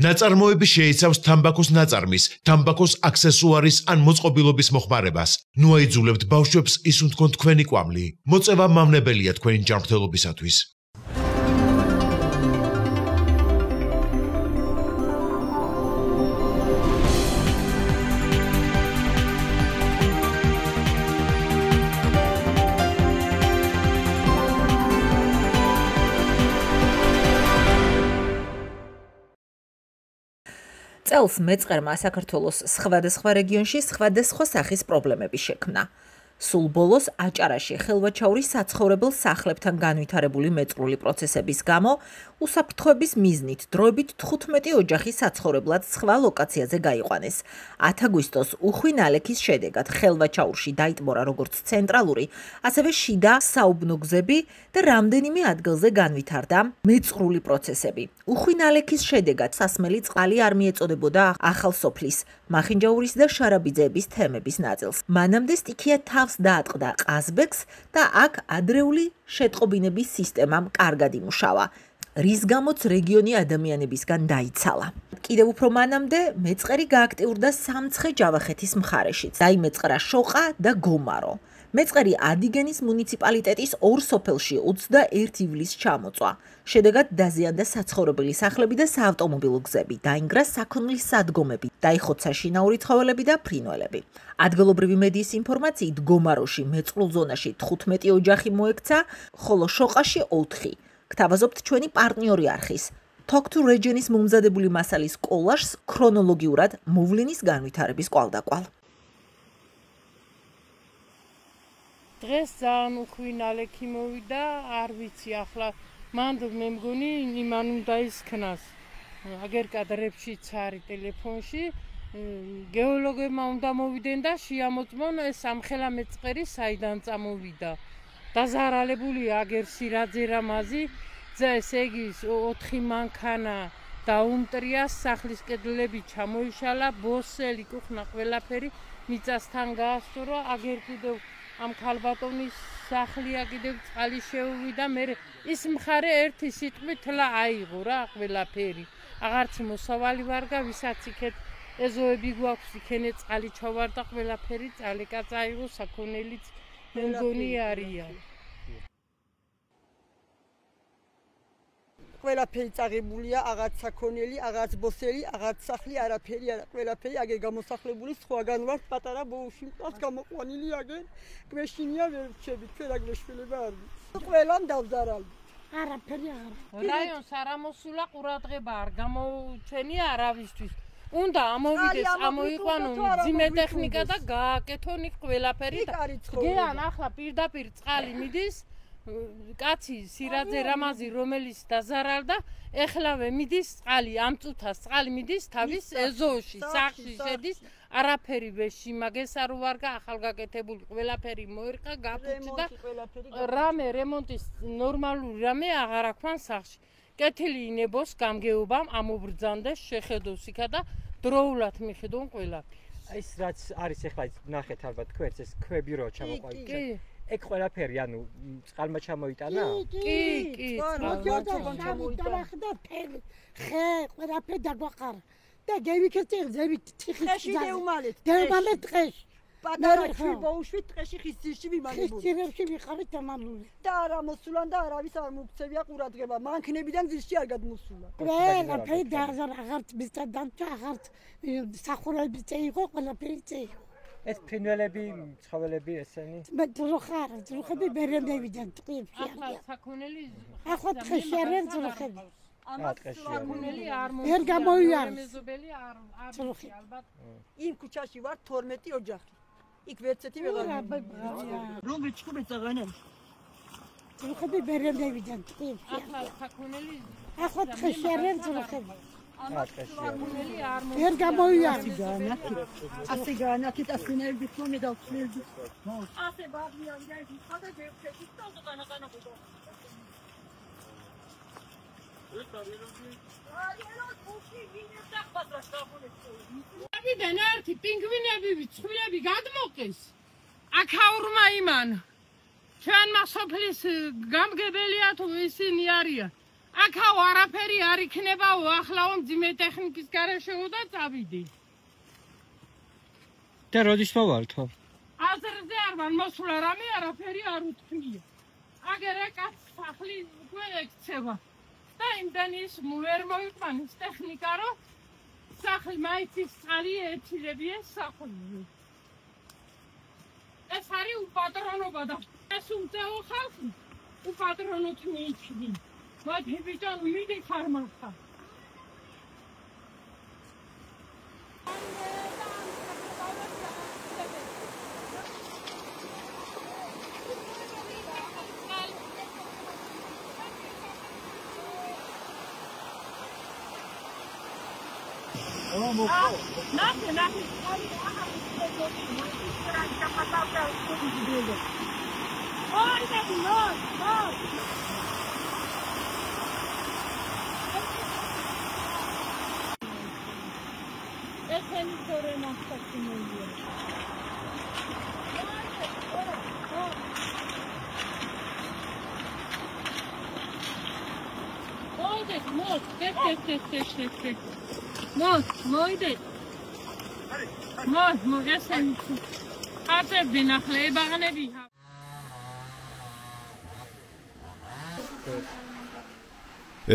ნაწარმოები შეიცავს თამბაქოს ნაწარმის, თამბაქოს აქსესუარის ან მოწყობილობის მოხმარებას. ნუ აიძულებთ ბავშვებს ისუნ თქვენ თქვენი კვამლი. მოწევა მავნებელია თქვენი ჯანმრთელობისათვის. წელს მეწყერმა საქართველოს სხვადასხვა რეგიონში სხვადასხვა სახის პრობლემები შექმნა. სულ ბოლოს აჭარაში ხელვაჩაურის საცხოვრებელ სახლებთან განვითარებული მეწყრული პროცესების გამო უსაფრთხოების მიზნით დროებით 15 ოჯახი საცხოვრებლად სხვა ლოკაციაზე გაიყვანეს. 10 აგვისტოს უხვი ნალექის შედეგად ხელვაჩაურში დაიტბორა როგორც ცენტრალური, ასევე შიდა საუბნო გზები და რამდენიმე ადგილზე განვითარდა მეწყრული პროცესები. უხვი ნალექის შედეგად სასმელი წყალი არ მიეწოდებოდა ახალ სოფლის, მახინჯაურის და შარაბიძეების თემების ნაწილს. მანამდე სტიქია თავს დაატყდა ყაზბეგს და აქ ადრეული შეტყობინების სისტემამ კარგად იმუშავა, რის გამოც რეგიონი ადამიანებისგან დაიცალა. კიდევ უფრო მანამდე მეწყერი გააქტიურდა სამცხე-ჯავახეთის მხარეშიც. დაიმეწყრა შოყა და გომარო. მეწყერი ადიგენის მუნიციპალიტეტის 2 სოფელში 21 ივლისს ჩამოწვა. შედეგად დაზიანდა საცხოვრებელი სახლები და საავტომობილო გზები, დაინგრა საქონლის სადგომები, დაიხოცა შინაური ცხოველები და ფრინველები. ადგილობრივი მედიის ინფორმაციით გომაროში მეწყრულ ზონაში 15 ოჯახი მოექცა, ხოლო შოყაში 4. გთავაზობთ ჩვენი პარტნიორი არხის Talk to Region-ის მომზადებული მასალის კოლაჟს ქრონოლოგიურად მოვლენის განვითარების კვალდაკვალ. დღეს ძალიან უხვი ნალექი მოვიდა, არ ვიცი ახლა მანდ მე მგონი იმან უნდა ისქნას. აგერ კადრებშიც არის ტელეფონში, გეოლოგებმა უნდა მოვიდნენ და შეამოწმონ ეს სამხელა მეწყერი საიდან წამოვიდა. დაზარალებული აგერ სირაძე რამაზი, ესე იგი 4 მანქანა დაუმტრია, სახლის კედლები ჩამოიშალა, ბოსელი, კუხნა, ყველაფერი მიწასთან გაასწორა, აგერ კიდევ ამ ქალბატონის სახლია კიდევ წყალი შეუვიდა, მე ის მხარე ერთი სიტყვით თლა აიღო რა ყველაფერი. აღარც მოსავალი ვარგა, ვისაც იქეთ ეზოები გვაქვს, იქენე წყალი ჩავარდა, ყველაფერი წალეკაც აიღო, საქონელიც მე მგონი არიან. ყველაფერი წაღებულია, აღარც საქონელი, აღარც ბოსელი, აღარც სახლი, არაფერი არა, ყველაფერი აგერ გამოსახლებული, სხვაგან ვარ პატარა ბოუში მყავს გამოყვანილი აგერ, გვეშინია ვერ ვჩებით, ჩვენ რა გვეშველება არ ვიცი. ყველამ დავზარალდი. არაფერი არა. რაიონს არ ამოსულა ყურადღება არ გამოუჩენია არავისთვის. უნდა ამოვიდეს, ამოიყვანონ ძიმე ტექნიკა და გააკეთონ იქ ყველაფერი. გეან ახლა პირდაპირ წყალი მიდის. კაცი სირაძე რამაზი რომელიც დაზარალდა, ეხლავე მიდის წყალი, ამ წუთას წყალი მიდის თავის ეზოში, სახლში შედის, არაფერი ვეში მაგეს არ ვარგა, ახალგაკეთებული ყველაფერი მოერყა, გაფუჭდა, რამე რემონტის ნორმალური რამე აღარ აქვთ სახლში. კეთილი ინებოს გამგეობამ ამობრძანდეს, შეხედოს იქა და დროულად მიხედონ ყველაფერი. ეს რაც არის ახლა ნახეთ ალბათ ქვერც ეს ქვები რო ჩამოყვანილი. ეგ ყველაფერი ანუ წყალმა ჩამოიტანა? კი, ჩამოიტანა და ფერი, ხე, ყველაფერი დაგვაყარა. და გევიქეცი ზევით თიხის დეუმალეთ. დეუმალეთ ტყეში. პატარა ბოუში ტყეში ხის ძირში ვიმალებული. ხის ძირში ვიხარით დამალული. და არ ამოსულან და არავის არ მოგცევია ყურადღება. მანქნებიდან ძირში არ გადმოსულა. ყველაფერი დაზარა, აღარც მისცა დამჭა, აღარც სახურების წეიღო, ყველაფერი წეიღო. ეს ფრინველები, ცხოველები ესენი? მე ძროხები ბერემდევიდან ტყიებში. ახლა საქონელი ახლა ტყეში არიან ძროხები. საქონელი არ ვერ გამოიარეს. მეზობელი არ ძროხი ალბათ. იმ ქუჩაში ვარ 12 ოჯახი. იქ ვერცეთი ვეღარ რომ ვიჩქუბე წაღანა. ძროხები ბერემდევიდან ტყიებში. ახლა საქონელი ახლა ტყეში არიან ძროხები. საქონელი არ ვერ გამოიარეს. ასე განათით ასინერდი ხმე დავწნილდი. ასე ბაბიან და ის ხოდა ჯერხეთი თავს განაყანა ხო. ვიდან ერთი პინგვინები ვიცხვილები გადმოყეს. აქაურმა იმან ჩვენმა სოფლის გამგებელია თუ ისინი არიან. აქაო არაფერი არ იქნება, ახლა მძიმე ტექნიკის გარეშეო და წავიდი. და როდის მოვართ ხო? აზრზე არ ვარ მოსულა, რამე არაფერი არ უთქმია. აგერ ეკაც სახლი უკვე ექცევა. და იმდენი ის ვერ მოიყვანის ტექნიკა, რომ სახლი მაიცის წყალი ეთილებიეს სახლი. ეს არის უპატრონობა და ეს უმწეო ხალხი უპატრონოთ მიიჩნი. მათი ბიჭონ მიდი ხარმახა.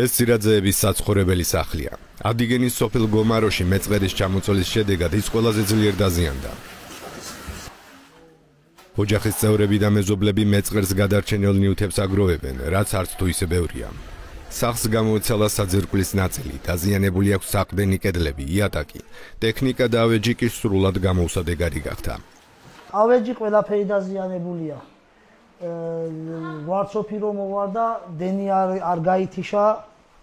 ეს ძირაძეების საცხოვრებელი სახლია. ადიგენის სოფელ გომაროში მეწყერის ჩამოწოლის შედეგად ის ყველაზე ძლიერ დაზიანდა. ოჯახის წევრები და მეზობლები მეწყერს გადარჩენილ ნივთებს აგროვებენ, რაც არც თუ ისე ბევრია. სახლს გამოეცალა საძირკვლის ნაწილი, დაზიანებული აქვს საყრდენი კედლები, იატაკი. ტექნიკა და ავეჯი კი სრულად გამოუსადეგარი გახდა. ავეჯი ყველაფერი დაზიანებულია. ვარცოფი რომ მოვარდა, დენი არ გაითიშა,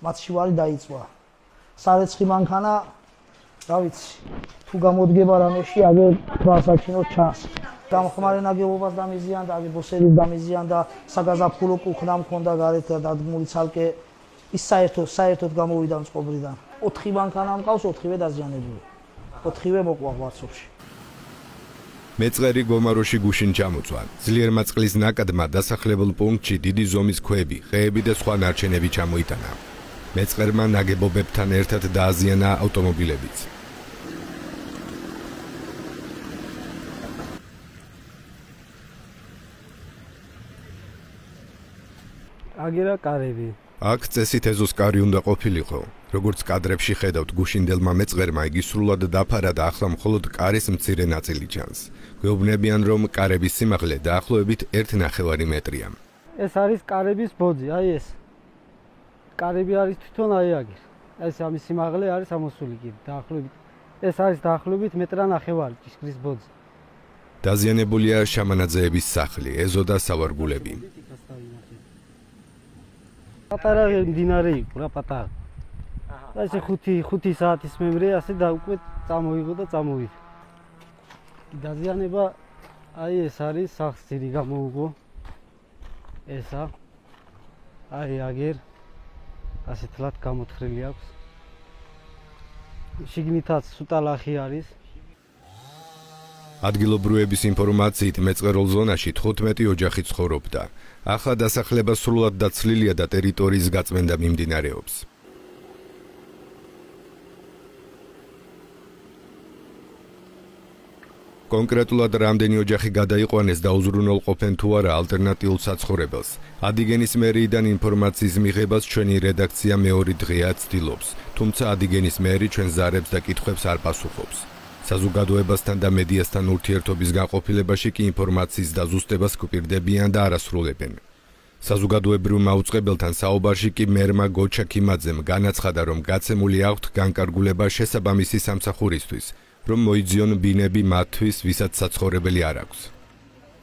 მათშივარი დაიწვა. სარეცხი მანქანა, რა ვიცი, თუ გამოდგება რამეში, აგერ თვალსაჩინო ჩანს. გამხმარე ნაგებობას დამიზიანდა, აგერ ბოსერის დამიზიანდა, საგაზაფხულო კუხნა მქონდა გარეთ და დადგმული ცალკე ის საერთოდ გამოვიდა მწყობრიდან. 4 მანქანა მყავს, 4-ვე დაზიანებული. 4-ვე მოყვა ვარცოფში. მეწყერი გომაროში გუშინ ჩამოწვა. ძლიერმა წყლის ნაკადმა დასახლებულ პუნქტში დიდი ზომის ქვები, ხეები და სხვა ნარჩენები ჩამოიტანა. მეწყერმა ნაგებობებთან ერთად დააზიანა ავტომობილებიც. აგერა კარები. აქ წესით ეზოს კარი უნდა ყოფილიყო. როგორც კადრებში ხედავთ, გუშინდელმა მეწყერმა იგი სრულად დაფარა და ახლა მხოლოდ კარის მცირე ნაწილი ჩანს. გვეუბნებიან, რომ კარების სიმაღლე დაახლოებით 1.5 მეტრია. ეს არის კარების ბოძი, აი ეს. კარები არის თვითონ აი აგერ. ეს ამის სიმაღლე არის ამოსული კი დაახლოებით. ეს არის დაახლოებით 1.5 მეტრი ჭიშკრის ბოძი. დაზიანებულია შამანაძეების სახლი, ეზო და სავარგულები. პატარა მდინარე იყო რა პატარა. ესე 5 საათის მემრე ასე და უკვე წამოიღო და წამოვიდა. დაზიანება აი ეს არის სახს ძირი გამოუგო. ესა აი აგერ ასე თლად გამოთხრილი აქვს. შიგნითაც სუტალახი არის. ადგილობრივების ინფორმაციით მეწყერულ ზონაში 15 ოჯახი ცხოვრობდა. ახლა დასახლება სრულად დაცლილია და ტერიტორიის გაწმენდა მიმდინარეობს. კონკრეტულად რამდენი ოჯახი გადაიყვანეს და უზრუნველყოფენ თუ არა ალტერნატიულ საცხოვრებელს. ადიგენის მერიიდან ინფორმაციის მიღებას ჩვენი რედაქცია მეორე დღეა ცდილობს, თუმცა ადიგენის მერი ჩვენ ზარებს და კითხვებს არ პასუხობს. საზოგადოებასთან და მედიასთან ურთიერთობის განყოფილებაში კი ინფორმაციის დაზუსტებას გვპირდებიან და არასრულებენ. საზოგადოებრივ მაუწყებელთან საუბარში კი მერმა გოჩა ქიმაძემ განაცხადა, რომ გაცემული აქვთ განკარგულება შესაბამისი სამსახურისთვის, რომ მოიძიონ ბინები მათთვის, ვისაც საცხოვრებელი არ აქვს.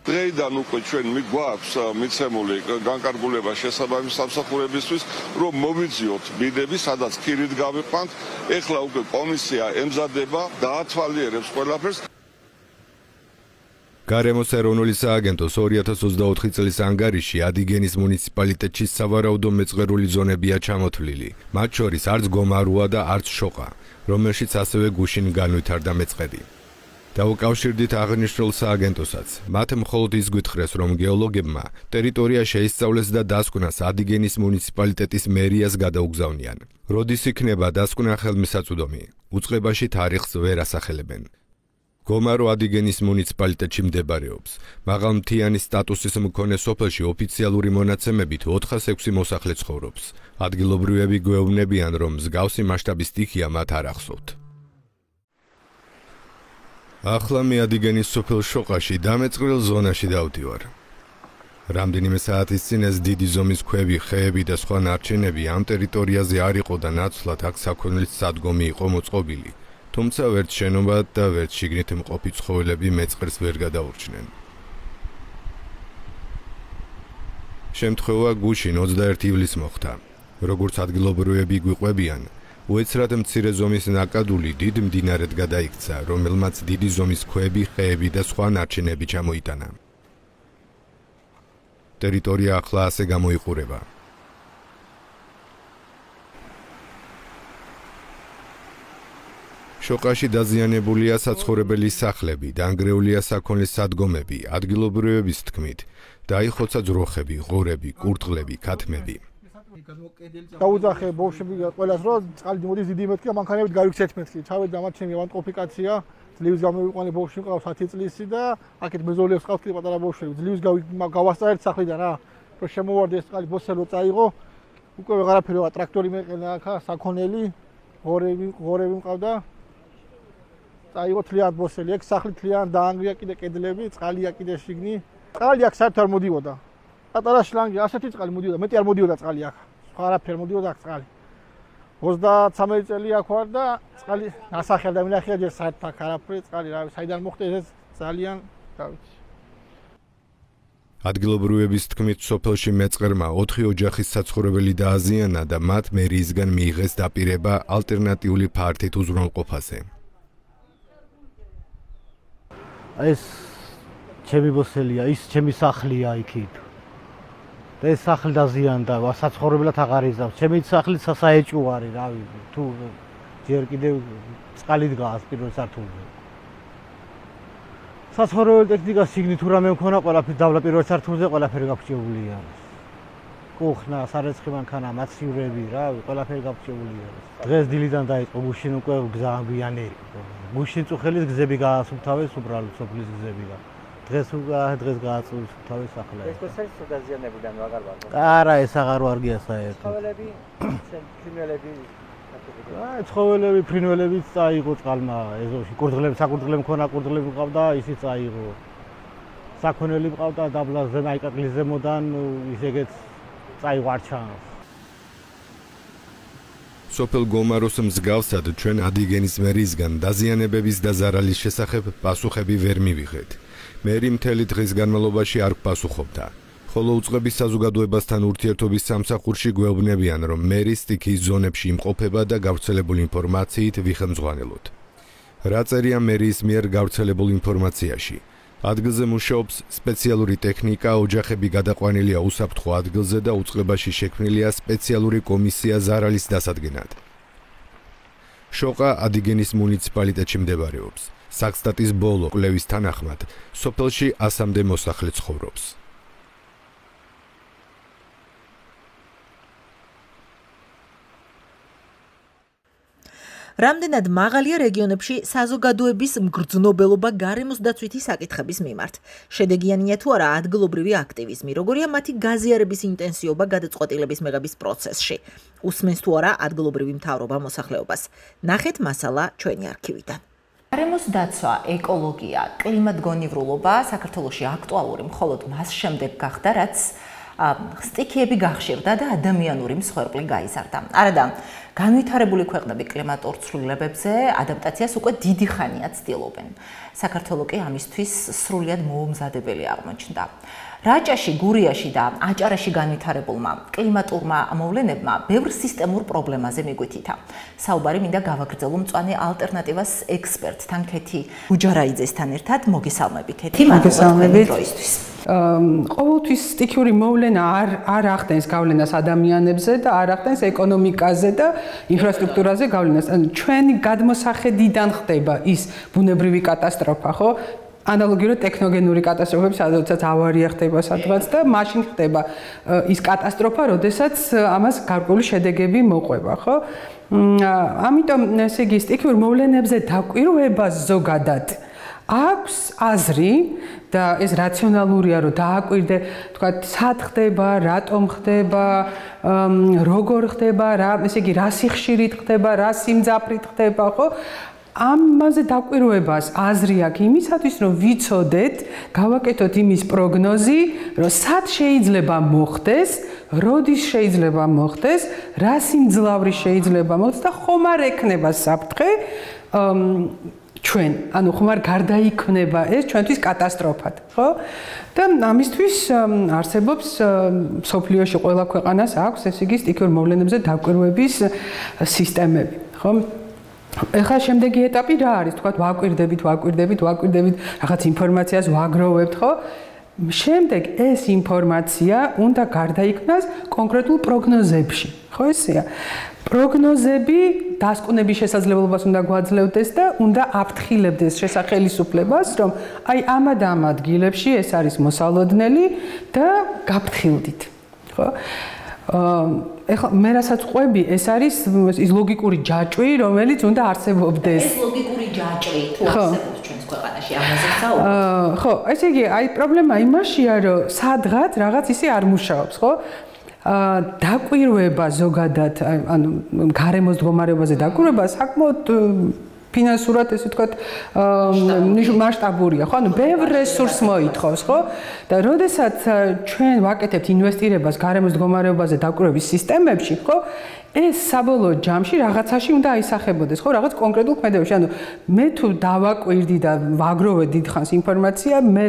დღეიდან უკვე ჩვენ მიგვაქვს მიცემული განკარგულება შესაბამისი სამსახურებისთვის, რომ მოვიძიოთ ბინები, სადაც ქირით გავიყვანთ. ეხლა უკვე კომისია ემზადება, დაათვალიერებს ყველაფერს. გარემოს ეროვნული სააგენტოს 2024 წლის ანგარიში ადიგენის მუნიციპალიტეტში სავარაუდო მეწყერული ზონებია ჩამოთვლილი. მათ შორის არც გომარუა და არც შოყა, რომელშიც ასევე გუშინ განვითარდა მეწყერი. დაუკავშირდით აღნიშნულ სააგენტოსაც. მათ მხოლოდ ის გვითხრეს, რომ გეოლოგებმა ტერიტორია შეისწავლეს და დასკვნას ადიგენის მუნიციპალიტეტის მერიას გადაუგზავნიან. როდის იქნება დასკვნა ხელმისაწვდომი, უწყებაში თარიღს ვერ ასახელებენ. გომარო ადიგენის მუნიციპალიტეტში მდებარეობს. მაღალმთიანი სტატუსის მქონე სოფელში ოფიციალური მონაცემებით 406 მოსახლე ცხოვრობს. ადგილობრივები გვეუბნებიან, რომ მსგავსი მასშტაბის სტიქია მათ არ ახსოვთ. ახლა მე ადიგენის სოფელ შოყაში დამეწყრილ ზონაში დავდივარ. რამდენიმე საათის წინ ეს დიდი ზომის ქვები, ხეები და სხვა ნარჩენები ამ ტერიტორიაზე არ იყო და ნაცვლად აქ საქონლის სადგომი იყო მოწყობილი. თუმცა ვერც შენობა და ვერც შიგნით მყოფი ცხოველები მეწყერს ვერ გადაურჩნენ. შემთხვევა გუშინ 21 ივლისს მოხდა. როგორც ადგილობრივები გვიყვებიან, უეცრად მცირე ზომის ნაკადული დიდ მდინარედ გადაიქცა, რომელმაც დიდი ზომის ქვები, ხეები და სხვა ნარჩენები ჩამოიტანა. ტერიტორია ახლა ასე გამოიყურება. შოყაში დაზიანებულია საცხოვრებელი სახლები, დანგრეულია საქონლის სადგომები, ადგილობრივების თქმით, დაიხოცა ძროხები, ღორები, კურდღლები, ქათმები. დაუძახე ბავშვები ყველას რომ წყალი მოდის დიდი მეთქი, მანქანებით გავიქცეთ მეთქი. ჩავედი და მათ ჩემი ავანტყოფიკაცია, ძლივს გამოვიყვანე ბავშვი მყავს 10 წლისი და აქეთ მეზოლებს ყავთ პატარა ბავშვები. ძლივს გავასწარეთ სახლიდან რა. რომ შემოვარდი ეს წყალი ბოსელო წაიღო. უკვე ვეღარაფერი ვარ, ტრაქტორი მეყენა აქა, საქონელი, ღორები მყავდა. წაიღო თლიან ბოსელი, ეგ სახლი თლიან დაანგრია კიდე კედლები, წყალია კიდე შიგნი. წყალი აქ საერთოდ არ მოდიოდა. პატარა შლანგი, ასეთი წყალი მოდიოდა, მეტი არ მოდიოდა წყალი აქ. სხვა არაფერი მოდიოდა აქ წყალი. 33 წელი აქ ვარ და წყალი ასახელ და მინახია ჯერ საერთოდ აქ არაფერი წყალი, რა ვიცი, საიდან მოხდა ეს ძალიან, რა ვიცი. ადგილობრივების თქმით, სოფელში მეწყერმა 4 ოჯახის საცხოვრებელი დააზიანა და მათ მერიისგან მიიღეს დაპირება ალტერნატიული ფართით უზრუნველყოფაზე. ეს ჩემი ბოსელია, ის ჩემი სახლია იქით. და ეს სახლი დაზიანდა, საცხოვრებლად აღარ იზავს. ჩემი სახლი სასაეჭვო არის, რა ვიცი, თუ ჯერ კიდევ წყალი დგას პირველ სართულზე. საცხოვრებელი ტექნიკა შიგნით თუ რამე მქონა, ყველაფერი დავლა პირველ სართულზე, ყველაფერი გაფრჩეულია. კუხნა, სარეცხი მანქანა, მაცივრები, რა, ყველაფერი გაფრჩეულია. დღეს დილიდან დაიწყო გუშინ უკვე გზაგვიანე. გუშინ წუხელის გზები გაასუფთავეს უბრალოდ სოფლის გზები და დღეს გააწუთავეს ახლა. ეს კოსელის დაზიანებიდან აღარ ვარ. არა, ეს აღარ ვარგია საერთოდ. ცხოველები, ფრინველები. აი, ცხოველები, ფრინველებიც წაიღო წყალმა ეზოში. კურდღლები, საკურდღლები მქონა, კურდღლები მყავდა, ისიც წაიღო. საქონელი მყავდა დაბლაზე, აიკაკლის ზემოდან ისეგეც წაიღო არ ჩანს. სოფელ გომაროს მსგავსად ჩვენ ადიგენის მერიისგან დაზიანებების და ზარალის შესახებ პასუხები ვერ მივიღეთ. მერი მთელი დღის განმავლობაში არ გპასუხობდა. ხოლო უწყების საზოგადოებასთან ურთიერთობის სამსახურში გვეუბნებიან, რომ მერის სტიქიის ზონებში იმყოფება და გავრცელებული ინფორმაციით ვიხელმძღვანელოთ. რა წერია მერის მიერ გავრცელებულ ინფორმაციაში? ადგილზე მუშაობს სპეციალური ტექნიკა, ოჯახები გადაყვანილია უსაფრთხო ადგილზე და უწყებაში შექმნილია სპეციალური კომისია ზარალის დასადგენად. შოყა ადიგენის მუნიციპალიტეტში მდებარეობს. საქსტატის ბოლო კვლევის თანახმად, სოფელში 100-მდე მოსახლე ცხოვრობს. რამდენად მაღალია რეგიონებში საზოგადოების მგრძნობელობა გარემოს დაცვითი საკითხების მიმართ. შედეგიანია თუ არა ადგილობრივი აქტივიზმი, როგორია მათი გაზიარების ინტენსივობა გადაწყვეტილების მიღების პროცესში. უსმენს თუ არა ადგილობრივი მთავრობა მოსახლეობას. ნახეთ მასალა ჩვენი არქივიდან. გარემოს დაცვა, ეკოლოგია, კლიმატგონივრულობა საქართველოში აქტუალური მხოლოდ მას შემდეგ გახდა, რაც სტიქიები გახშირდა და ადამიანური მსხვერპლი გაიზარდა. არადა, განვითარებული ქვეყნები კლიმატურ ცვლილებებზე ადაპტაციას უკვე დიდი ხანია ცდილობენ. საქართველო კი ამისთვის სრულიად მოუმზადებელი აღმოჩნდა. რაჭაში, გურიაში და აჭარაში განვითარებულმა კლიმატურმა მოვლენებმა ბევრ სისტემურ პრობლემაზე მიგვითითა. საუბარი მინდა გავაგრძელო მწვანე ალტერნატივას ექსპერტთან ქეთი გუჯარაიძესთან ერთად მოგესალმებით. მოგესალმებით. ყოველთვის სტიქიური მოვლენა არ ახდენს გავლენას ადამიანებზე და არ ახდენს ეკონომიკაზე და ინფრასტრუქტურაზე გავლენას. ანუ ჩვენი გადმოსახედიდან ხდება ის ბუნებრივი კატასტროფა, ხო? ანალოგიურად ტექნოგენური კატასტროფები, სადაც ავარია ხდება სადღაც და მაშინ ხდება ის კატასტროფა, როდესაც ამას გარკვეული შედეგები მოყვება, ხო? ამიტომ ესე იგი სტიქიურ მოვლენებზე დაკვირვებას ზოგადად აქვს აზრი და ეს რაციონალურია, რომ დააკვირდე, თქვა, სად ხდება, რატომ ხდება, როგორ ხდება, ესე იგი რა სიხშირით ხდება, რა სიმძაფრით ხდება, ხო? ამაზე დაკვირვებას აზრი აქვს იმისათვის, რომ ვიცოდეთ, გავაკეთოთ იმის პროგნოზი, რომ სად შეიძლება მოხდეს, როდის შეიძლება მოხდეს, რა სიმძლავრი შეიძლება მოხდეს და ხომ არ ექნება საფრთხე ჩვენ, ანუ ხომ არ გარდაიქმნება ეს ჩვენთვის კატასტროფად, ხო? და ამისთვის არსებობს სოფლიოში ყველა ქვეყანას აქვს, ესე იგი, სტიქიურ მოვლენებზე დაკვირვების სისტემები, ხო? ეხლა შემდეგი ეტაპი რა არის? თქვა, ვაკვირდებით, რაღაც ინფორმაციას ვაგროვებთ, ხო? შემდეგ ეს ინფორმაცია უნდა გარდაიქმნას კონკრეტულ პროგნოზებში, ხო ესეა? პროგნოზები დასკვნების შესაძლებლობას უნდა გვაძლევდეს და უნდა აფრთხილებდეს შესახელისუფლებას, რომ აი ამ და ამ ადგილებში ეს არის მოსალოდნელი და გაფრთხილდით, ხო? ეხლა მე რასაც ყვები, ეს არის ის ლოგიკური ჯაჭვი, რომელიც უნდა არსებობდეს. ეს ლოგიკური ჯაჭვი თუ არსებობს ჩვენს ქვეყანაში, ამაზე საუბრობთ. ხო, ესე იგი, აი პრობლემა იმაშია, რომ სადღაც რაღაც ისე არ მუშაობს, ხო? დაკვირვება ზოგადად, ანუ გარემოს მდგომარეობაზე დაკვირვება საკმაოდ ფინანსურად ესე ვთქვათ მასშტაბურია, ხო? ანუ ბევრ რესურსს მოითხოვს, ხო? და როდესაც ჩვენ ვაკეთებთ ინვესტირებას გარემოს მდგომარეობაზე დაკვირვების სისტემებში, ხო? ეს საბოლოო ჯამში რაღაცაში უნდა აისახებოდეს, ხო? რაღაც კონკრეტულ ქმედებაში. ანუ მე თუ დავაკვირდი და ვაგროვე დიდხანს ინფორმაცია, მე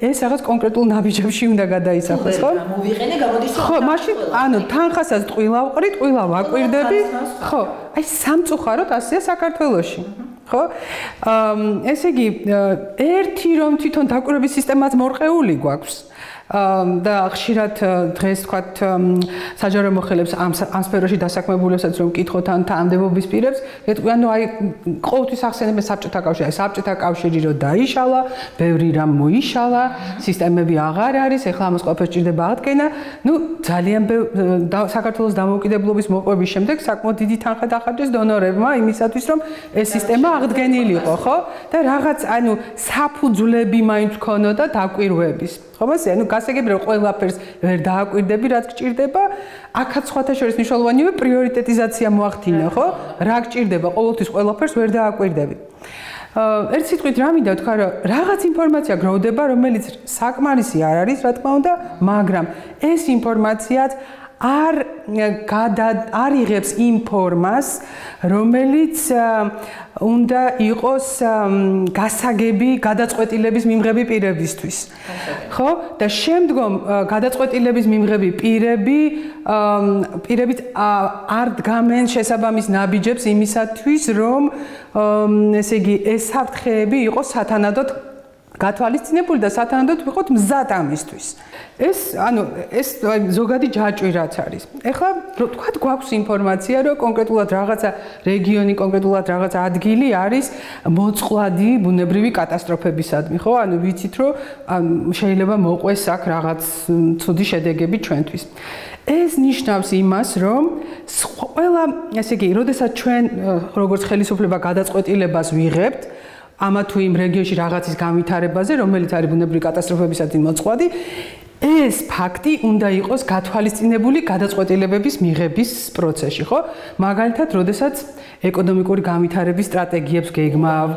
ეს რაღაც კონკრეტულ ნაბიჯებში უნდა გადაისახოს, ხო? მოვიყენე, გამოდის რომ ხო, მაშინ ანუ თანხასაც ტყუილა ვყრი, ტყუილა ვაკვირდები, ხო? აი სამწუხაროდ ასეა საქართველოში. ხო? ესე იგი, ერთი რომ თვითონ დაკვირვების სისტემაც მორყეული გვაქვს. და ხშირად დღეს თქვათ საჯარო მოხელებს ამ სფეროში დასაქმებულებსაც რომ მკითხოთ ან თანამდებობის პირებს, ეტყვიან, ნუ აი ყოველთვის ახსენებენ საბჭოთა კავშირი, აი საბჭოთა კავშირი რომ დაიშალა, ბევრი რამ მოიშალა, სისტემები აღარ არის, ეხლა ამას ყველაფერს ჭირდება აღდგენა. ნუ ძალიან საქართველოს დამოუკიდებლობის მოპოვების შემდეგ საკმაოდ დიდი თანხა დახარჯეს დონორებმა იმისათვის, რომ ეს სისტემა აღდგენილიყო, ხო? და რაღაც ანუ საფუძვლები მაინც ქონოდა დაკვირვების. ხო, მასე, ანუ გასაგები რომ ყველაფერს ვერ დააკვირდები, რაც გჭირდება, აქაც სხვათა შორის მნიშვნელოვანია პრიორიტეტიზაცია მოახდინო, ხო? რა გჭირდება, ყოველთვის ყველაფერს ვერ დააკვირდები. ერთ სიტყვით რა მინდა თქვა, რომ რაღაც ინფორმაცია გროვდება, რომელიც საკმარისი არ არის, რა თქმა უნდა, მაგრამ ეს ინფორმაციაც არ იღებს იმ ფორმას, რომელიც უნდა იყოს გასაგები გადაწყვეტილების მიმღები პირებისთვის. ხო? და შემდგომ გადაწყვეტილების მიმღები პირებიც არ დგამენ შესაბამის ნაბიჯებს იმისათვის, რომ ესე იგი ეს საფრთხეები იყოს სათანადოდ გათვალისწინებული და სათანადოდ ვიყოთ მზად ამისთვის. ეს ზოგადი ჯაჭვი რაც არის. ეხლა თქვათ გვაქვს ინფორმაცია, რომ კონკრეტულად რაღაცა რეგიონი, კონკრეტულად რაღაცა ადგილი არის მოწყვლადი ბუნებრივი კატასტროფებისადმი, ხო? ანუ ვიცით, რომ შეიძლება მოყვეს აქ რაღაც ცუდი შედეგები ჩვენთვის. ეს ნიშნავს იმას, რომ ყველა, ესე იგი, როდესაც ჩვენ როგორც ხელისუფლება გადაწყვეტილებას ვიღებთ, ამა თუ იმ რეგიონში რაღაცის განვითარებაზე, რომელიც არის ბუნებრივი კატასტროფებისადმი მოწყვლადი, ეს ფაქტი უნდა იყოს გათვალისწინებული გადაწყვეტილებების მიღების პროცესში, ხო? მაგალითად, როდესაც ეკონომიკური განვითარების სტრატეგიებს გეგმავ,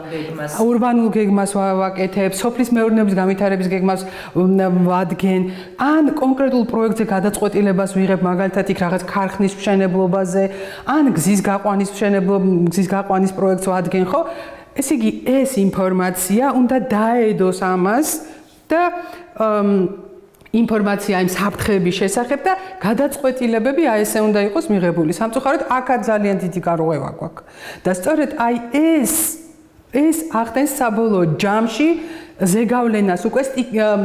ურბანულ გეგმას ვაკეთებ, სოფლის მეურნეობის განვითარების გეგმას ვადგენ, ან კონკრეტულ პროექტზე გადაწყვეტილებას ვიღებ, მაგალითად, იქ რაღაც ქარხნის მშენებლობაზე, ან გზის გაყვანის პროექტს ვადგენ, ხო? ესე იგი, ეს ინფორმაცია უნდა დაედოს ამას და ინფორმაცია იმ საფრთხეების შესახებ და გადაწყვეტილებები აი ესე უნდა იყოს მიღებული. სამწუხაროდ, აქაც ძალიან დიდი გარღვევა გვაქვს. და სწორედ აი ეს ახდენს საბოლოო ჯამში ზეგავლენას უკვე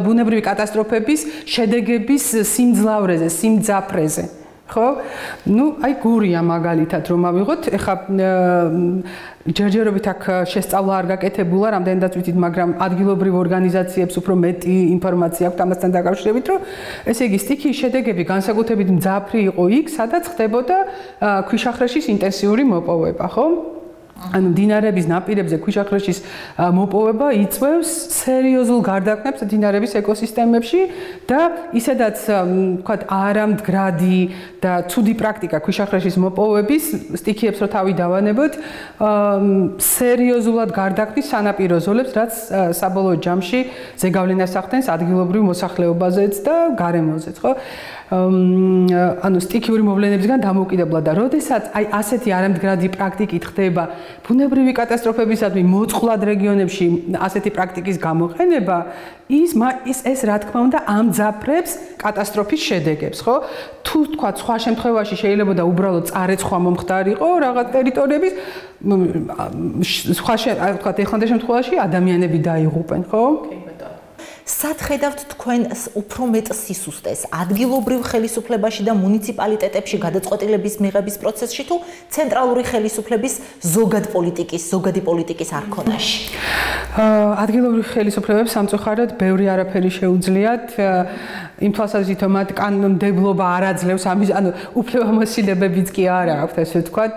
ბუნებრივი კატასტროფების შედეგების სიმძლავრეზე, სიმძაფრეზე. ხო? ნუ აი გურია მაგალითად რომ ავიღოთ, ეხლა ჯერჯერობით აქ შესწავლა არ გაკეთებულა, რამდენადაც ვიცით, მაგრამ ადგილობრივ ორგანიზაციებს უფრო მეტი ინფორმაცია აქვს ამასთან დაკავშირებით, რომ ესე იგი სტიქიის შედეგები განსაკუთრებით მძაფრი იყო იქ, სადაც ხდებოდა ქვიშახრეშის ინტენსიური მოპოვება, ხო? ანუ მდინარეების ნაპირებზე ქვიშახრეშის მოპოვება იწვევს სერიოზულ გარდაქმნებს მდინარეების ეკოსისტემებში და ისედაც ვთქვათ არამდგრადი და ცუდი პრაქტიკა ქვიშახრეშის მოპოვების სტიქიებს რო თავი დავანებოთ სერიოზულად გარდაქმნის სანაპირო ზოლებს, რაც საბოლოო ჯამში ზეგავლენას ახდენს ადგილობრივ მოსახლეობაზეც და გარემოზეც, ხო? ანუ სტიქიური მოვლენებისგან დამოუკიდებლად და როდესაც აი ასეთი არამდგრადი პრაქტიკით ხდება ბუნებრივი კატასტროფებისადმი მოწყვლად რეგიონებში ასეთი პრაქტიკის გამოყენება ის რა თქმა უნდა ამძაფრებს კატასტროფის შედეგებს, ხო? თუ თქვა სხვა შემთხვევაში შეიძლება და უბრალოდ წარეცხვა მომხდარიყო რაღაც ტერიტორიების სხვა თქვა ეხლანდელ შემთხვევაში ადამიანები დაიღუპენ, ხო? სად ხედავთ თქვენ უფრო მეტ სისუსტეს ადგილობრივ ხელისუფლებაში და მუნიციპალიტეტებში გადაწყვეტილების მიღების პროცესში თუ ცენტრალური ხელისუფლების ზოგადი პოლიტიკის არქონაში? ადგილობრივ ხელისუფლებებს სამწუხაროდ ბევრი არაფერი შეუძლიათ იმ თვალსაზრისით რომ მათ კანონმდებლობა არ აძლევს ამის ანუ უფლებამოსილებებიც კი არ აქვთ ესე ვთქვათ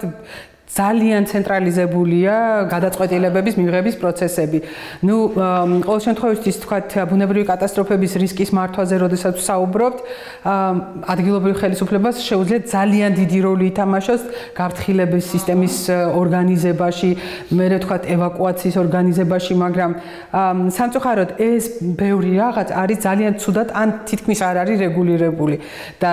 ძალიან ცენტრალიზებულია გადაწყვეტილებების მიღების პროცესები. ნუ ყოველ შემთხვევაში თქვათ ბუნებრივი კატასტროფების რისკის მართვაზე, როდესაც ვსაუბრობთ, ადგილობრივ ხელისუფლებას შეუძლია ძალიან დიდი როლი ითამაშოს გაფრთხილების სისტემის ორგანიზებაში, მერე ვთქვათ ევაკუაციის ორგანიზებაში, მაგრამ სამწუხაროდ ეს ბევრი რაღაც არის ძალიან ცუდად ან თითქმის არ არის რეგულირებული და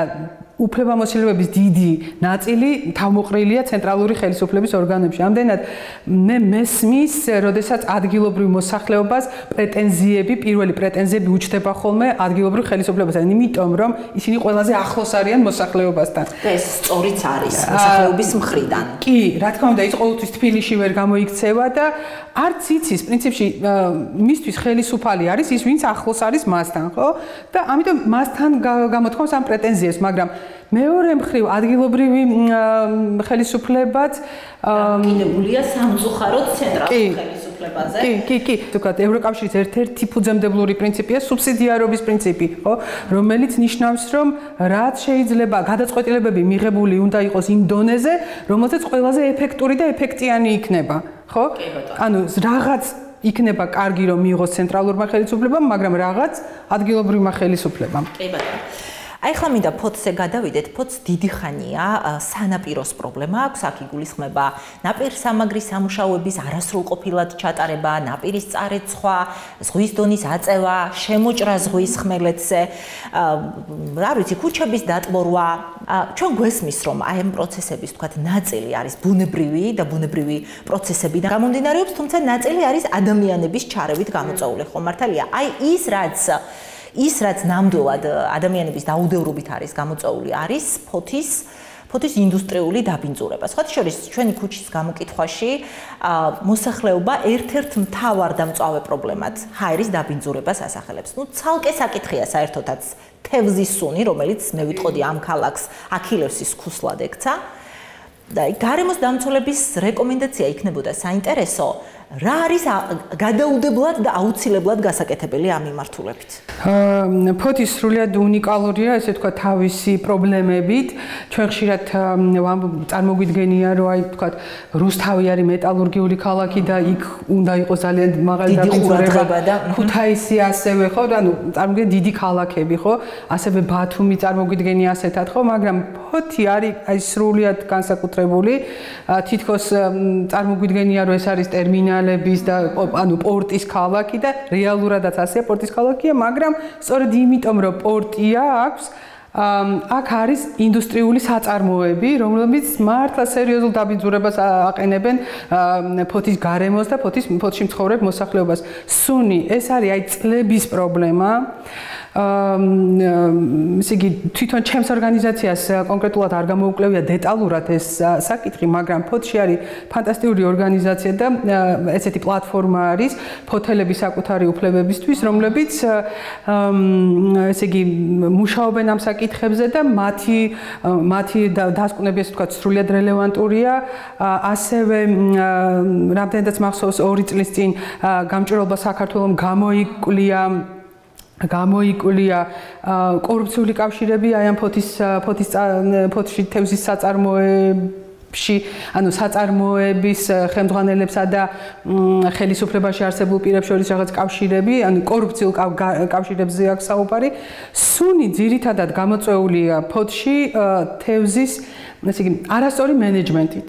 უფლებამოსილებების დიდი ნაწილი თავმოყრილია ცენტრალური ხელისუფლების ორგანოებში. ამდენად მე მესმის, როდესაც ადგილობრივ მოსახლეობას პირველი პრეტენზიები უჩნდება ხოლმე ადგილობრივ ხელისუფლებასთან, იმიტომ რომ ისინი ყველაზე ახლოს არიან მოსახლეობასთან. და ეს სწორიც არის მოსახლეობის მხრიდან. კი, რა თქმა უნდა, ის ყოველთვის თბილისში ვერ გამოიქცევა და არც იცის პრინციპში მისთვის ხელისუფალი არის ის, ვინც ახლოს არის მასთან, ხო? და ამიტომ მასთან გამოთქვამს ამ პრეტენზიებს, მაგრამ მეორე მხრივ ადგილობრივი ხელისუფლებაც კიდებულია სამწუხაროდ ცენტრალურ ხელისუფლებაზე. კი, თქვათ ევროკავშირის ერთ-ერთი ფუძემდებლური პრინციპია სუბსიდიარობის პრინციპი, ხო? რომელიც ნიშნავს, რომ რაც შეიძლება გადაწყვეტილებები მიღებული უნდა იყოს იმ დონეზე, რომელზეც ყველაზე ეფექტური და ეფექტიანი იქნება, ხო? ანუ რაღაც იქნება კარგი რომ მიიღოს ცენტრალურმა ხელისუფლებამ, მაგრამ რაღაც ადგილობრივმა ხელისუფლებამ. კი ბატონო. აი ხლა მინდა ფოთზე გადავიდეთ, ფოთს დიდი ხანია სანაპიროს პრობლემა აქვს, აქ იგულისხმება ნაპირსამაგრის სამუშაოების არასრულყოფილად ჩატარება, ნაპირის წარეცხვა, ზღვის დონის აწევა, შემოჭრა ზღვის ხმელეთზე, არ ვიცი, ქუჩების დატბორვა. ჩვენ გვესმის, რომ აი ამ პროცესების, თქვათ, ნაწილი არის ბუნებრივი და ბუნებრივი პროცესებიდან გამომდინარეობს, თუმცა ნაწილი არის ადამიანების ჩარევით გამოწვეული, ხო მართალია? აი ის რაც ნამდვილად ადამიანების დაუდევრობით არის გამოწვეული არის ფოთის ინდუსტრიული დაბინძურება. სხვა შორის ჩვენი ქუჩის გამოკითხვაში მოსახლეობა ერთ-ერთ მთავარ და მწვავე პრობლემად ჰაერის დაბინძურებას ასახელებს. ნუ ცალკე საკითხია საერთოდაც თევზის სუნი, რომელიც მე ვიტყოდი ამ ქალაქს აქილევსის ქუსლად ექცა. და გარემოს დამცველების რეკომენდაცია იქნებოდა საინტერესო რა არის გადაუდებლად და აუცილებლად გასაკეთებელი ამ მიმართულებით? ფოთი სრულიად უნიკალურია, ესე თქვა თავისი პრობლემებით. ჩვენ ხშირად წარმოგვიდგენია, რომ აი თქვა რუსთავი არის მეტალურგიული ქალაქი და იქ უნდა იყოს ძალიან მაღალი დაბინძურება და ქუთაისი ასევე, ხო? ანუ წარმოგვიდგენ დიდი ქალაქები, ხო? ასევე ბათუმი წარმოგვიდგენია ასეთად, ხო? მაგრამ ფოთი არის აი სრულიად განსაკუთრებული. თითქოს წარმოგვიდგენია, რომ ეს არის ტერმინალების და ანუ პორტის ქალაქი და რეალურადაც ასეა პორტის ქალაქია, მაგრამ სწორედ იმიტომ რომ პორტია აქვს აქ არის ინდუსტრიული საწარმოები, რომლებიც მართლა სერიოზულ დაბინძურებას აყენებენ ფოთის გარემოს და ფოთში მცხოვრებ მოსახლეობას. სუნი, ეს არის აი წლების პრობლემა. ესე იგი თვითონ ჩემს ორგანიზაციას კონკრეტულად არ გამოუკლევია დეტალურად ეს საკითხი, მაგრამ ფოთში არის ფანტასტიკური ორგანიზაცია და ესეთი პლატფორმა არის ფოთელების საკუთარი უფლებებისთვის, რომლებიც ესე იგი მუშაობენ ამ საკითხებზე და მათი დასკვნები ასე ვთქვათ სრულიად რელევანტურია. ასევე რამდენადაც მახსოვს 2 წლის წინ გამჭვირვალობა საქართველოს გამოიკვლია კორუფციული კავშირები აი ამ ფოთში თევზის საწარმოებში, ანუ საწარმოების ხელმძღვანელებსა და ხელისუფლებაში არსებულ პირებს შორის რაღაც კავშირები, ანუ კორუფციულ კავშირებზე აქვს საუბარი. სუნი ძირითადად გამოწვეულია ფოთში თევზის, ესე იგი, არასწორი მენეჯმენტით,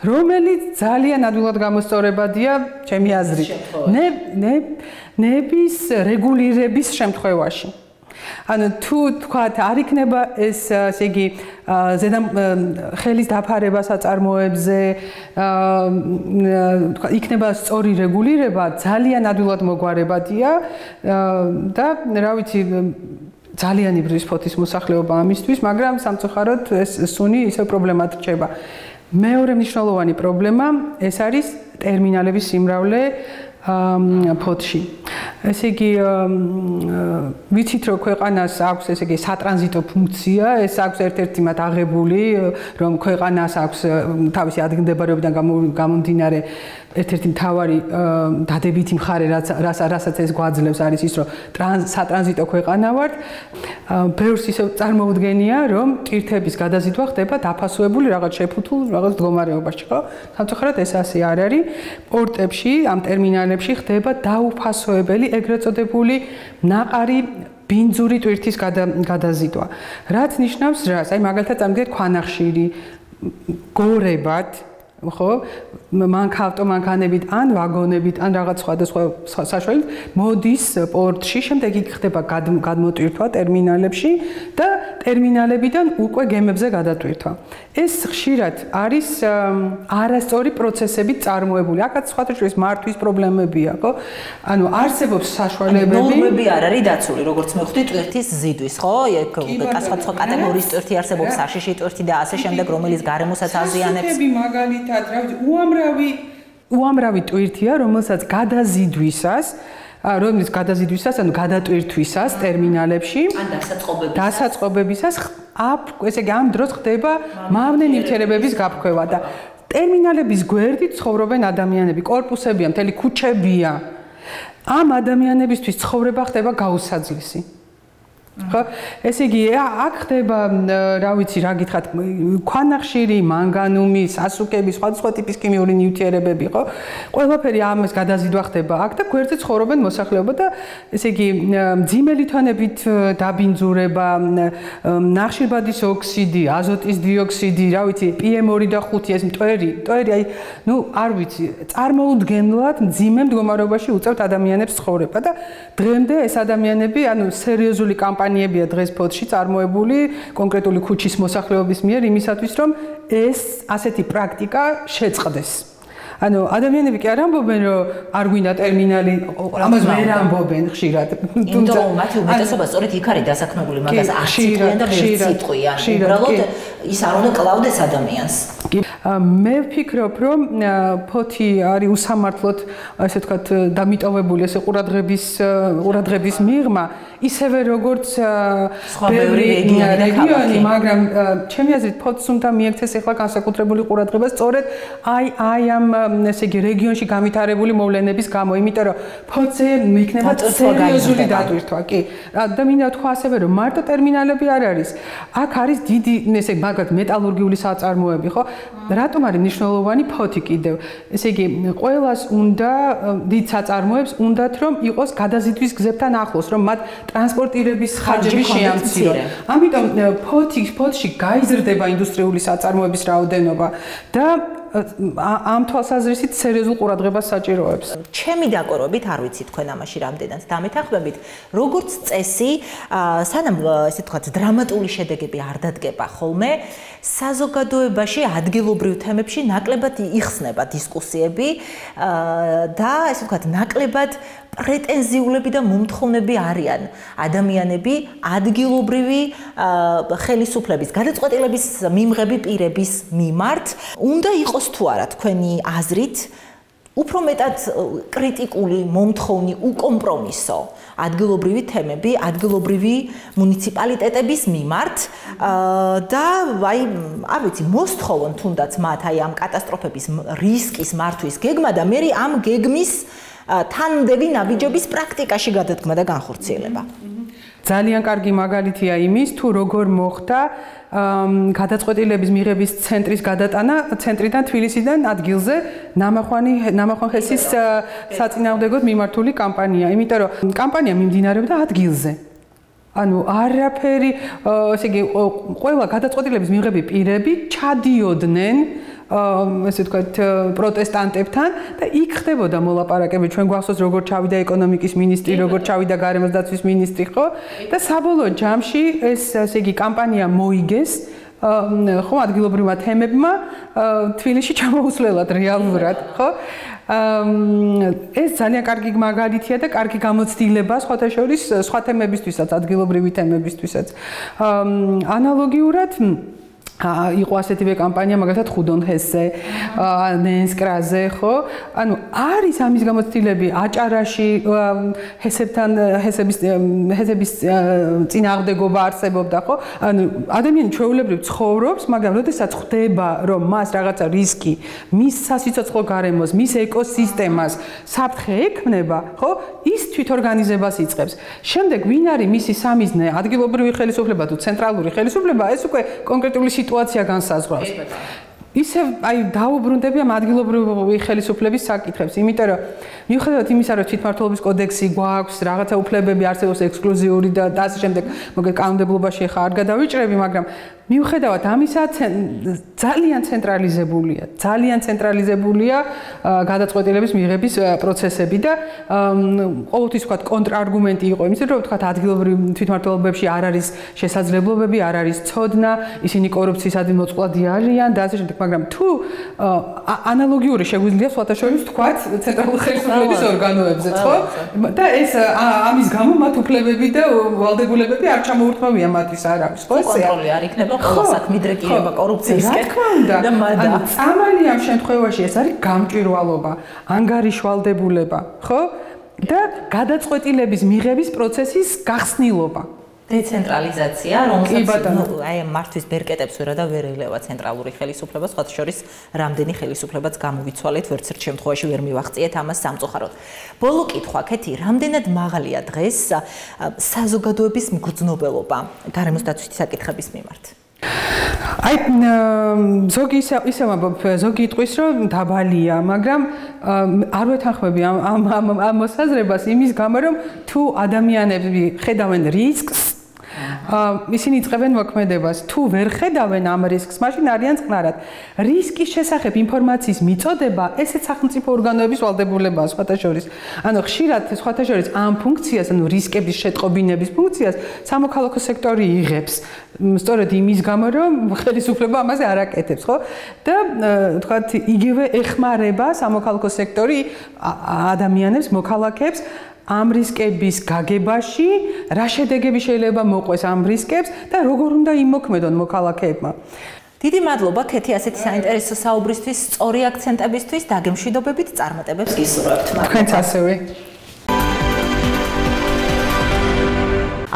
რომელიც ძალიან ადვილად გამოსწორებადია, ჩემი აზრით, ნების რეგულირების შემთხვევაში. ანუ თუ თქვათ არ იქნება ეს ესე იგი ხელის დაფარება საწარმოებზე, იქნება სწორი რეგულირება, ძალიან ადვილად მოგვარებადია და რა ვიცი ძალიან იბრძვის ფოთის მოსახლეობა ამისთვის, მაგრამ სამწუხაროდ ეს სუნი ისევ პრობლემად რჩება. მეორე მნიშვნელოვანი პრობლემა ეს არის ტერმინალების სიმრავლე ფოთში. ესე იგი ვიცით რომ ქვეყანას აქვს ესე იგი სატრანზიტო ფუნქცია, ეს აქვს ერთ-ერთი მათ აღებული, რომ ქვეყანას აქვს თავისი ადგილმდებარეობიდან გამომდინარე ერთ-ერთი მთავარი დადებითი მხარე, რასაც ეს გვაძლევს, არის ის, რომ სატრანზიტო ქვეყანა ვართ. ბევრს ისე წარმოუდგენია, რომ ტვირთების გადაზიდვა ხდება დაფასუებული რაღაც შეფუთულ რაღაც მდგომარეობაში, ხო? სამწუხაროდ ეს ასე არ არის. პორტებში, ამ ტერმინალებში ხდება დაუფასოებელი, ეგრეთ წოდებული ნაყარი ბინძური ტვირთის გადაზიდვა. რაც ნიშნავს რას? აი მაგალითად წამდგეთ ქვანახშირი გორებად, ხო? ავტომანქანებით ან ვაგონებით ან რაღაც სხვადასხვა საშუალებით მოდის პორტში, შემდეგ იქ ხდება გადმოტვირთვა ტერმინალებში და ტერმინალებიდან უკვე გემებზე გადატვირთვა. ეს ხშირად არის არასწორი პროცესებით წარმოებული. აქაც სხვათა შორის მართვის პრობლემებია, ხო? ანუ არსებობს საშუალებები. ნორმები არ არის დაცული, როგორც მე ხვდი ტვირთის ზიდვის, ხო? სხვადასხვა კატეგორიის ტვირთი არსებობს, საშიში ტვირთი და ასე შემდეგ, რომელიც გარემოსაც აზიანებს. სასუქები მაგალითად, რა ვიცი, უამრავი ტვირთია, რომელსაც გადაზიდვისას, ანუ გადატვირთვისას ტერმინალებში, ან დასაწყობებისას, ესე იგი ამ დროს ხდება მავნე ნივთიერებების გაფრქვევა და ტერმინალების გვერდით ცხოვრობენ ადამიანები, კორპუსებია, მთელი ქუჩებია. ამ ადამიანებისთვის ცხოვრება ხდება გაუსაძლისი. ხო? ესე იგი, აქ ხდება, რა ვიცი, რა გითხრათ, ქვანახშირი, მანგანუმი, სასუქები, სხვადასხვა ტიპის ქიმიური ნივთიერებები, ხო? ყველაფერი ამას გადაზიდვა ხდება აქ და გვერდზე ცხოვრობენ მოსახლეობა და ესე იგი, მძიმე ლითონებით დაბინძურება, ნახშირბადის ოქსიდი, აზოტის დიოქსიდი, რა ვიცი, PM2 და 5 ეს მტვერი, აი, არ ვიცი, წარმოუდგენლად მძიმე მდგომარეობაში უწევთ ადამიანებს ცხოვრება და დღემდე ეს ადამიანები, სერიოზული კამპანიებია დღეს ფოთში წარმოებული კონკრეტული ქუჩის მოსახლეობის მიერ იმისათვის, რომ ეს ასეთი პრაქტიკა შეწყდეს. ადამიანები კი არ ამბობენ, რომ არ გვინდა ტერმინალი, ამას ვერ ამბობენ ხშირად. თუმცა მათი უმეტესობა სწორედ იქ არის დასაქმებული, მაგას არ ციტყვიან და ვერ ციტყვიან. უბრალოდ ის არ უნდა კლავდეს ადამიანს. მე ვფიქრობ, რომ ფოთი არის უსამართლოდ, ასე ვთქვათ, დამიტოვებული ესე ყურადღების მიღმა, ისევე როგორც ბევრი რეგიონი, მაგრამ ჩემი აზრით ფოთს უნდა მიექცეს ახლა განსაკუთრებული ყურადღება სწორედ აი ამ ესე იგი რეგიონში განვითარებული მოვლენების გამო, იმიტომ რომ ფოთზე იქნება სერიოზული დატვირთვა, კი. და მინდა თქვა ასევე, რომ მარტო ტერმინალები არ არის. აქ არის დიდი, ესე მაგალითად მეტალურგიული საწარმოები, ხო? რატომ არის მნიშვნელოვანი ფოთი კიდევ? ესე იგი, ყველას უნდა დიდ საწარმოებს უნდათ, რომ იყოს გადაზიდვის გზებთან ახლოს, რომ მათ ტრანსპორტირების ხარჯები შეამცირონ. ამიტომ ფოთში გაიზრდება ინდუსტრიული საწარმოების რაოდენობა და ამ თვალსაზრისით სერიოზულ ყურადღებას საჭიროებს. ჩემი დაკვირვებით, არ ვიცი თქვენ ამაში რამდენად დამეთანხმებით, როგორც წესი, სანამ ესე ვთქვათ, დრამატული შედეგები არ დადგება ხოლმე, საზოგადოებაში ადგილობრივ თემებში ნაკლებად იხსნება დისკუსიები და ესე ვთქვათ, ნაკლებად პრეტენზიულები და მომთხოვნები არიან ადამიანები ადგილობრივი ხელისუფლების გადაწყვეტილების მიმღები პირების მიმართ. უნდა იყოს თუ არა თქვენი აზრით უფრო მეტად კრიტიკული, მომთხოვნი, უკომპრომისო ადგილობრივი თემები, ადგილობრივი მუნიციპალიტეტების მიმართ და აი, არ ვიცი, მოსთხოვონ თუნდაც მათ აი ამ კატასტროფების რისკის მართვის გეგმა და მე ამ გეგმის თანმდევი ნაბიჯების პრაქტიკაში გადადგმა და განხორციელება. ძალიან კარგი მაგალითია იმის, თუ როგორ მოხდა გადაწყვეტილების მიღების ცენტრის გადატანა ცენტრიდან თბილისიდან ადგილზე ნამახვან ხესის საწინააღმდეგოდ მიმართული კამპანია, იმიტომ რომ კამპანია მიმდინარეობდა ადგილზე. ანუ არაფერი, ესე იგი, ყველა გადაწყვეტილების მიღები პირები ჩადიოდნენ ესე ვთქვათ პროტესტანტებთან და იქ ხდებოდა მოლაპარაკები. ჩვენ გვახსოვს როგორ ჩავიდა ეკონომიკის მინისტრი, როგორ ჩავიდა გარემოს დაცვის მინისტრი, ხო? და საბოლოო ჯამში ეს ესე იგი კამპანია მოიგეს ხო ადგილობრივმა თემებმა თბილისში ჩამოუსვლელად რეალურად, ხო? ეს ძალიან კარგი მაგალითია და კარგი გამოცდილება სხვათა შორის სხვა თემებისთვისაც, ადგილობრივი თემებისთვისაც. ანალოგიურად იყო ასეთივე კამპანია მაგალითად ხუდონ ჰესზე, ნენსკრაზე, ხო? ანუ არის ამის გამოცდილები აჭარაში ჰესების წინააღმდეგობა არსებობდა, ხო? ანუ ადამიანი ჩვეულებრივ ცხოვრობს, მაგრამ როდესაც ხვდება, რომ მას რაღაცა რისკი მის სასიცოცხლო გარემოს, მის ეკოსისტემას საფრთხე ექმნება, ხო? ის თვითორგანიზებას იწყებს. შემდეგ ვინ არის მისი სამიზნე, ადგილობრივი ხელისუფლება თუ ცენტრალური ხელისუფლება, ეს უკვე კონკრეტული სიტუაცია განსაზღვრავს. ისე აი დაუბრუნდები ამ ადგილობრივი ხელისუფლების საკითხებს, იმიტომ რომ მიუხედავად იმისა, რომ თვითმმართველობის კოდექსი გვაქვს, რაღაცა უფლებები არსებობს ექსკლუზიური და ასე შემდეგ, მოკლედ კანონმდებლობაში ხა არ გადავიჭრები, მაგრამ მიუხედავად ამისა ძალიან ცენტრალიზებულია გადაწყვეტილების მიღების პროცესები და ყოველთვის ვთქვათ კონტრარგუმენტი იყო იმის, რომ ვთქვათ ადგილობრივ თვითმმართველობებში არ არის შესაძლებლობები, არ არის ცოდნა, ისინი კორუფციისადმი მოწყვლადი არიან და ასე შემდეგ, მაგრამ თუ ანალოგიური შეგვიძლია სხვათა შორის ვთქვათ ცენტრალური ხელისუფლების ორგანოებზე, ხო? და ეს ამის გამო მათ უფლებები და ვალდებულებები არ ჩამოურთმევია მათთვის არავის, ხო? კონტროლი არ იქნება ყველა საქმე დრეკილება კორუფციისკენ. რა თქმა უნდა. ანუ წამალი ამ შემთხვევაში ეს არის გამჭვირვალობა, ანგარიშვალდებულება, ხო? და გადაწყვეტილების მიღების პროცესის გახსნილობა. დეცენტრალიზაცია, რომელსაც აი მართვის ბერკეტებს ვერ ელევა ცენტრალური ხელისუფლება, სხვათა შორის რამდენი ხელისუფლებაც გამოვიცვალეთ, ვერც ერთ შემთხვევაში ვერ მივაღწიეთ ამას სამწუხაროდ. ბოლო კითხვა, კეთი, რამდენად მაღალია დღეს საზოგადოების მგრძნობელობა გარემოს დაცვის საკითხების მიმართ? აი ზოგი ისე ვამბობ, ზოგი იტყვის, რომ დაბალია, მაგრამ არ ვეთანხმები ამ მოსაზრებას იმის გამო, რომ თუ ადამიანები ხედავენ რისკს, ისინი იწყებენ მოქმედებას. თუ ვერ ხედავენ ამ რისკს, მაშინ არიან წყნარად. რისკის შესახებ ინფორმაციის მიწოდება, ესეც სახელმწიფო ორგანოების ვალდებულებაა სხვათა შორის. ანუ ხშირად სხვათა შორის ამ ფუნქციას, ანუ რისკების შეტყობინების ფუნქციას სამოქალაქო სექტორი იღებს. სწორედ იმის გამო, რომ ხელისუფლება ამაზე არ აკეთებს, ხო? და თქვათ, იგივე ეხმარება სამოქალაქო სექტორი ადამიანებს, მოქალაქეებს ამ რისკების გაგებაში, რა შედეგები შეიძლება მოყვეს ამ რისკებს და როგორ უნდა იმოქმედონ მოქალაქეებმა. დიდი მადლობა კეთი ასეთი საინტერესო საუბრისთვის, სწორი აქცენტებისთვის, დაგემშვიდობებით წარმატებებს გისურვებთ. თქვენც ასევე.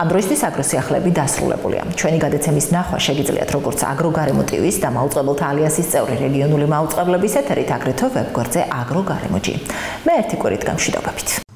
ამ დროისთვის აგროსიახლეები დასრულებულია. ჩვენი გადაცემის ნახვა შეგიძლიათ როგორც აგროგარემო TV-ს და მაუწყებელთა ალიანსის წევრი რეგიონული მაუწყებლების ეთერით, აგრეთვე ვებგვერდზე agrogaramoji. მე ერთი კვირით გამშვიდობებით.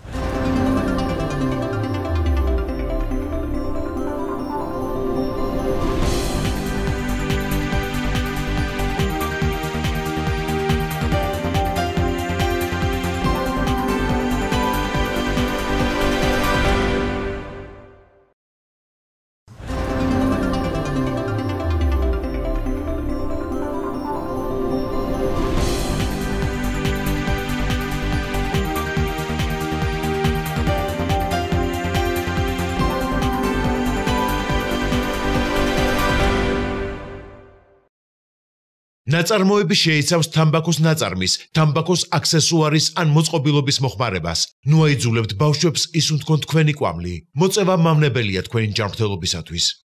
ნაწარმოები შეიცავს თამბაქოს ნაწარმის, თამბაქოს აქსესუარის ან მოწყობილობის მოხმარებას. ნუ აიძულებთ ბავშვებს ისუნთქონ თქვენი კვამლი. მოწევა მავნებელია თქვენი ჯანმრთელობისათვის.